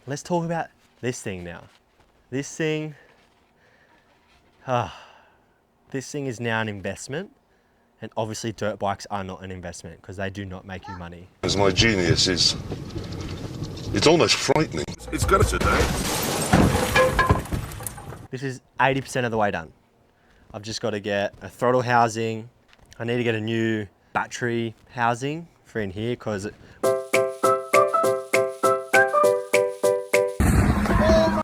Let's talk about this thing now. This thing is now an investment, and obviously dirt bikes are not an investment because they do not make you money. As my genius is, it's almost frightening. It's got us today. This is 80% of the way done. I've just got to get a throttle housing. I need to get a new battery housing for in here because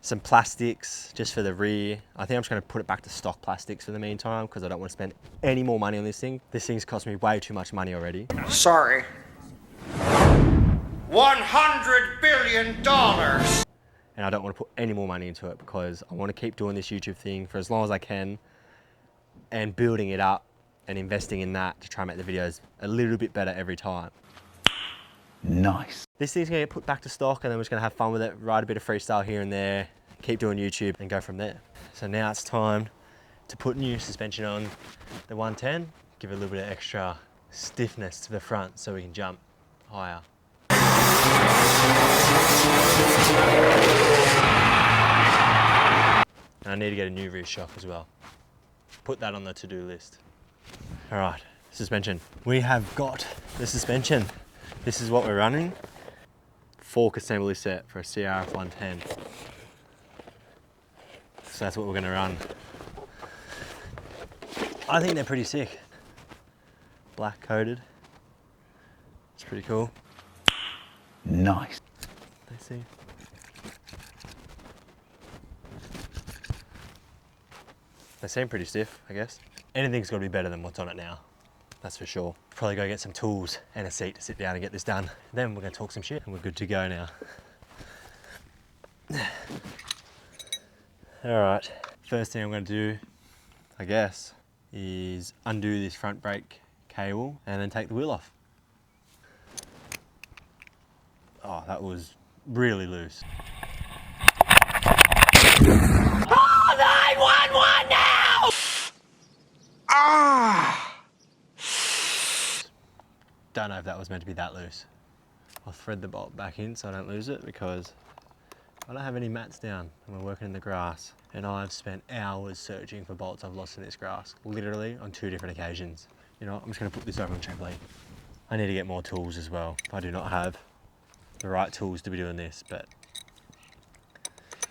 some plastics just for the rear. I think I'm just going to put it back to stock plastics for the meantime because I don't want to spend any more money on this thing. This thing's cost me way too much money already. Sorry. $100 billion. And I don't want to put any more money into it because I want to keep doing this YouTube thing for as long as I can and building it up and investing in that to try and make the videos a little bit better every time. Nice. This thing's gonna get put back to stock and then we're just gonna have fun with it, ride a bit of freestyle here and there, keep doing YouTube and go from there. So now it's time to put new suspension on the 110, give it a little bit of extra stiffness to the front so we can jump higher. And I need to get a new rear shock as well. Put that on the to-do list. All right, suspension. We have got the suspension. This is what we're running. Fork assembly set for a Crf110. So that's what we're gonna run. I think they're pretty sick. Black coated. It's pretty cool. Nice. Let's see. They seem pretty stiff, I guess. Anything's gotta be better than what's on it now. That's for sure. Probably go get some tools and a seat to sit down and get this done. Then we're gonna talk some shit and we're good to go now. All right, first thing I'm gonna do, I guess, is undo this front brake cable and then take the wheel off. Oh, that was really loose. Call 911 now! Ah! Don't know if that was meant to be that loose. I'll thread the bolt back in so I don't lose it because I don't have any mats down and we're working in the grass. And I've spent hours searching for bolts I've lost in this grass, literally on 2 different occasions. You know what, I'm just gonna put this over on the trampoline. I need to get more tools as well. I do not have the right tools to be doing this, but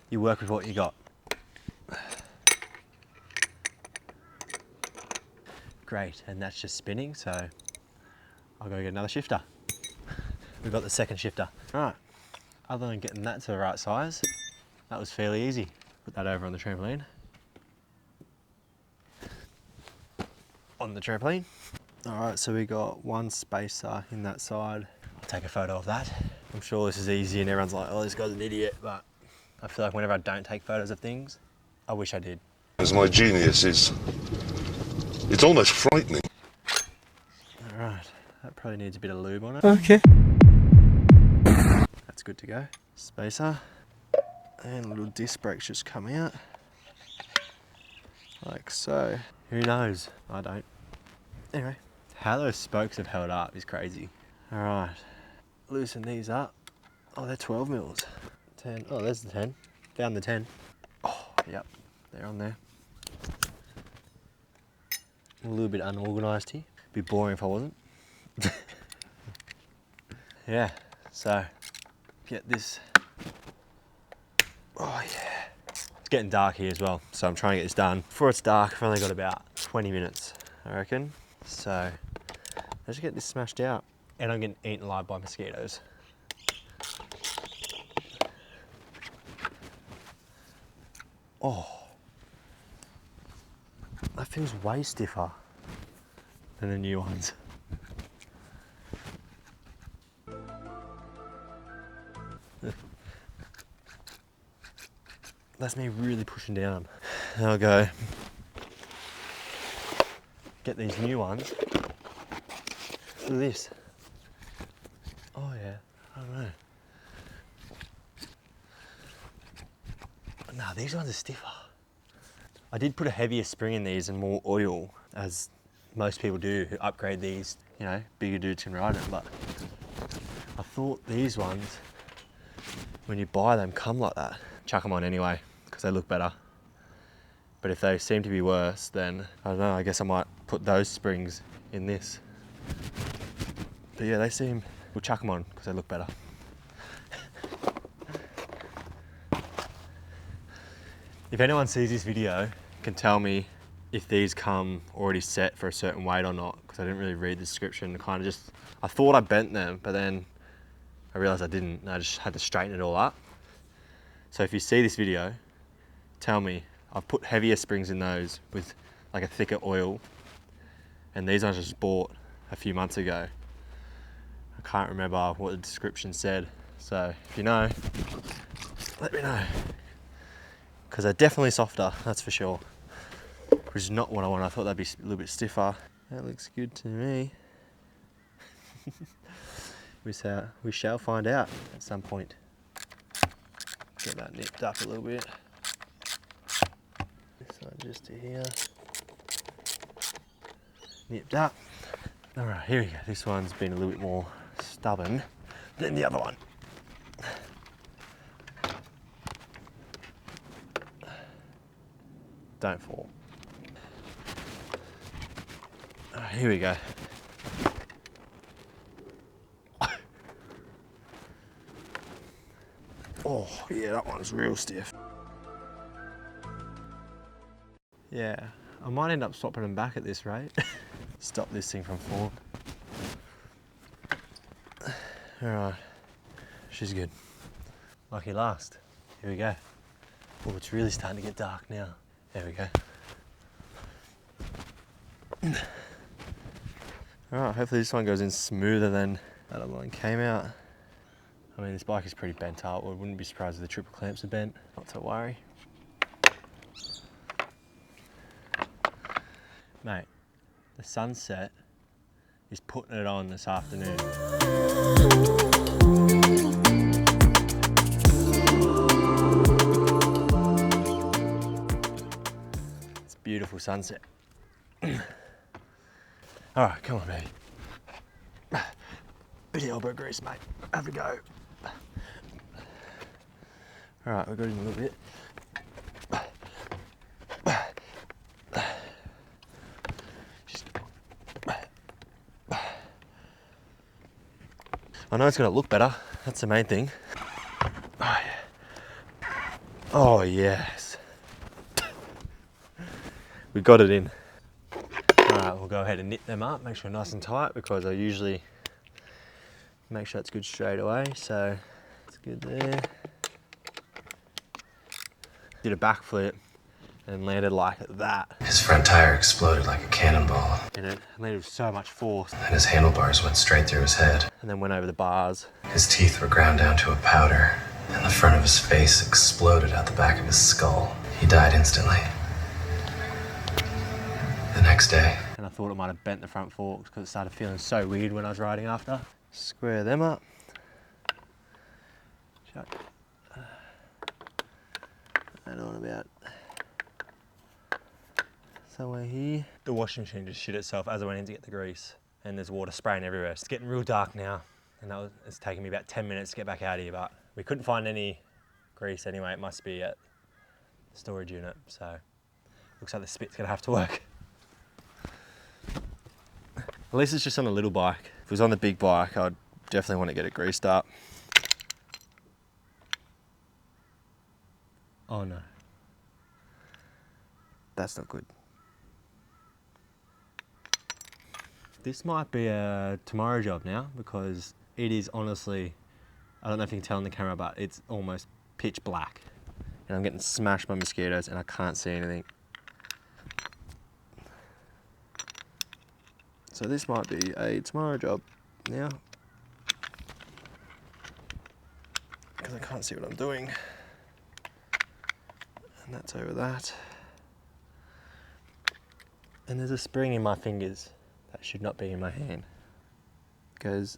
you work with what you got. Great, and that's just spinning, so I'll go get another shifter. We've got the second shifter. All right, other than getting that to the right size, that was fairly easy. Put that over on the trampoline. On the trampoline. All right, so we got one spacer in that side. I'll take a photo of that. I'm sure this is easy and everyone's like, oh, this guy's an idiot, but I feel like whenever I don't take photos of things, I wish I did. As my genius is, it's almost frightening. All right, that probably needs a bit of lube on it. Okay. That's good to go. Spacer. And little disc brakes just come out. Like so. Who knows? I don't. Anyway, how those spokes have held up is crazy. All right, loosen these up. Oh, they're 12 mils. 10, oh, there's the 10. Found the 10. Oh, yep, they're on there. A little bit unorganized here. Be boring if I wasn't. Yeah, so get this. Oh yeah. It's getting dark here as well, so I'm trying to get this done. Before it's dark, I've only got about 20 minutes, I reckon. So let's get this smashed out. And I'm getting eaten alive by mosquitoes. Oh, that feels way stiffer than the new ones. That's me really pushing down. Then I'll go get these new ones. Look at this. Oh yeah, I don't know. Nah, these ones are stiffer. I did put a heavier spring in these and more oil, as most people do who upgrade these, you know, bigger dudes can ride it, but I thought these ones when you buy them come like that. Chuck them on anyway, because they look better. But if they seem to be worse, then I don't know, I guess I might put those springs in this. But yeah, we'll chuck them on because they look better. If anyone sees this video, can tell me if these come already set for a certain weight or not, because I didn't really read the description. I thought I bent them, but then I realized I didn't, and I just had to straighten it all up. So if you see this video, tell me. I've put heavier springs in those with like a thicker oil, and these I just bought a few months ago. I can't remember what the description said, so if you know, let me know. Because they're definitely softer, that's for sure. Which is not what I want. I thought that'd be a little bit stiffer. That looks good to me. We shall find out at some point. Get that nipped up a little bit. This one just to here. Nipped up. All right, here we go. This one's been a little bit more stubborn than the other one. Don't fall. Here we go. Oh, yeah, that one's real stiff. Yeah, I might end up swapping them back at this rate. Stop this thing from falling. All right, she's good. Lucky last. Here we go. Oh, it's really starting to get dark now. There we go. All right, hopefully this one goes in smoother than that other one came out. I mean, this bike is pretty bent up. I wouldn't be surprised if the triple clamps are bent. Not to worry. Mate, the sunset is putting it on this afternoon. It's a beautiful sunset. All right, come on, baby. Bit of elbow grease, mate. Have a go. All right, we've got him a little bit. I know it's going to look better. That's the main thing. Oh, yeah. Oh, yes. We got it in. All right, we'll go ahead and knit them up, make sure nice and tight, because I usually make sure it's good straight away. So it's good there. Did a backflip and landed like that. His front tire exploded like a cannonball, And it landed with so much force. and his handlebars went straight through his head. And then went over the bars. His teeth were ground down to a powder, and the front of his face exploded out the back of his skull. He died instantly. The next day, And I thought it might have bent the front forks because it started feeling so weird when I was riding after. Square them up. Chuck that on about somewhere here. The washing machine just shit itself as I went in to get the grease, and there's water spraying everywhere. It's getting real dark now, and it's taking me about 10 minutes to get back out here, but we couldn't find any grease anyway. It must be at the storage unit, so looks like the spit's gonna have to work. At least it's just on a little bike. If it was on the big bike, I'd definitely want to get it greased up. Oh no. That's not good. This might be a tomorrow job now, because it is honestly, I don't know if you can tell on the camera, but it's almost pitch black. And I'm getting smashed by mosquitoes and I can't see anything. So this might be a tomorrow job now, because I can't see what I'm doing. And that's over that. And there's a spring in my fingers that should not be in my hand. It goes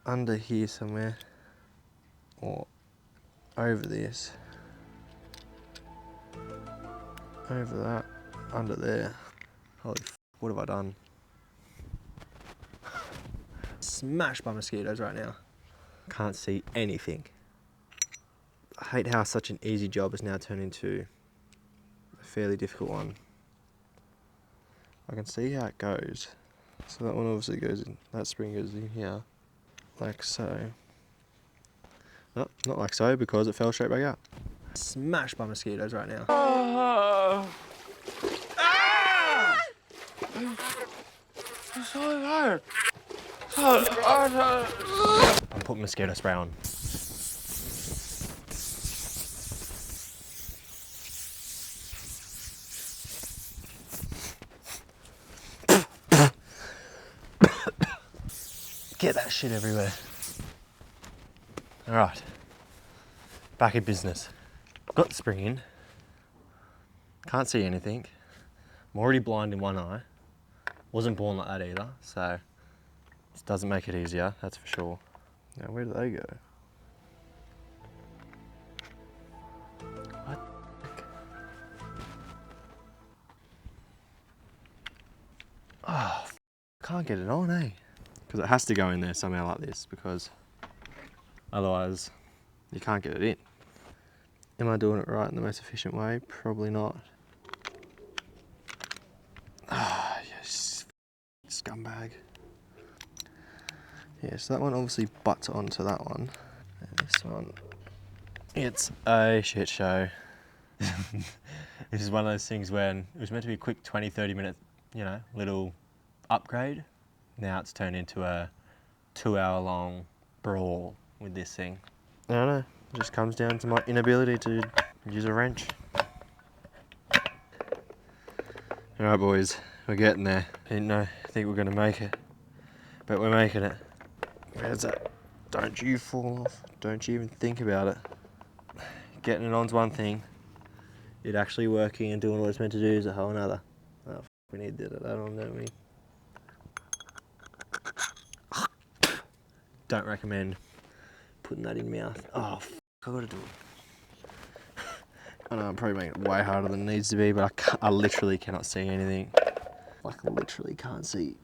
under here somewhere, or over this, over that, under there. Holy f, what have I done? Smashed by mosquitoes right now. Can't see anything. I hate how such an easy job has now turned into a fairly difficult one. I can see how it goes. So that one obviously goes in, that spring goes in here, like so. No, not like so, because it fell straight back out. Smashed by mosquitoes right now. I'll put mosquito spray on. Get that shit everywhere. Alright, back in business. Got the spring in. Can't see anything. I'm already blind in one eye. Wasn't born like that either, so this doesn't make it easier, that's for sure. Now, where do they go? What the heck? Oh, can't get it on, eh? Because it has to go in there somehow like this, because otherwise you can't get it in. Am I doing it right in the most efficient way? Probably not. Ah, yes, scumbag. Yeah, so that one obviously butts onto that one. And this one, it's a shit show. This is one of those things when it was meant to be a quick 20-30 minute, you know, little upgrade. Now it's turned into a 2-hour long brawl with this thing. I don't know, it just comes down to my inability to use a wrench. Alright boys, we're getting there. Didn't think we're gonna make it, but we're making it. Where's that? Don't you fall off, don't you even think about it. Getting it on's one thing, it actually working and doing what it's meant to do is a whole another. Oh, we need that on, don't we? Don't recommend putting that in mouth. Oh, I gotta do it. I know I'm probably making it way harder than it needs to be, but I literally cannot see anything. Like, I literally can't see.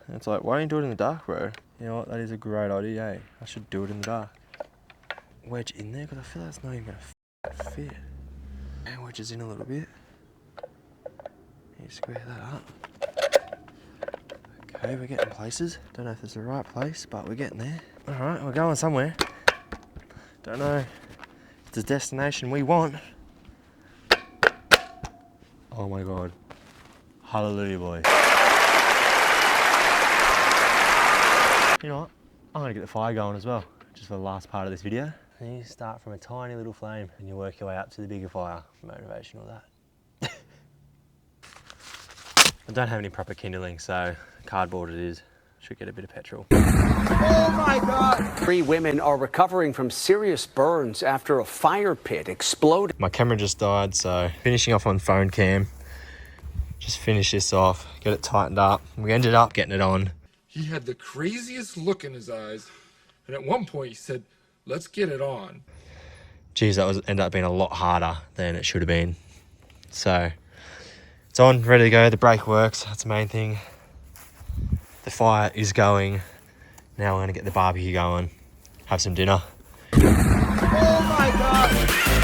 And it's like, why don't you do it in the dark, bro? You know what, that is a great idea, eh? I should do it in the dark. Wedge in there, because I feel like it's not even gonna fit. And wedge is in a little bit. You square that up. Okay, we're getting places. Don't know if it's the right place, but we're getting there. Alright, we're going somewhere. Don't know if it's the destination we want. Oh my god. Hallelujah, boys. You know what? I'm gonna get the fire going as well, just for the last part of this video. And you start from a tiny little flame and you work your way up to the bigger fire. Motivational, that. I don't have any proper kindling, so cardboard it is. Should get a bit of petrol. Oh my God! 3 women are recovering from serious burns after a fire pit exploded. My camera just died, so finishing off on phone cam. Just finish this off, get it tightened up. We ended up getting it on. He had the craziest look in his eyes, and at one point he said, "Let's get it on." Geez, that ended up being a lot harder than it should have been. So it's on, ready to go. The brake works, that's the main thing. The fire is going. Now we're gonna get the barbecue going, have some dinner. Oh my God!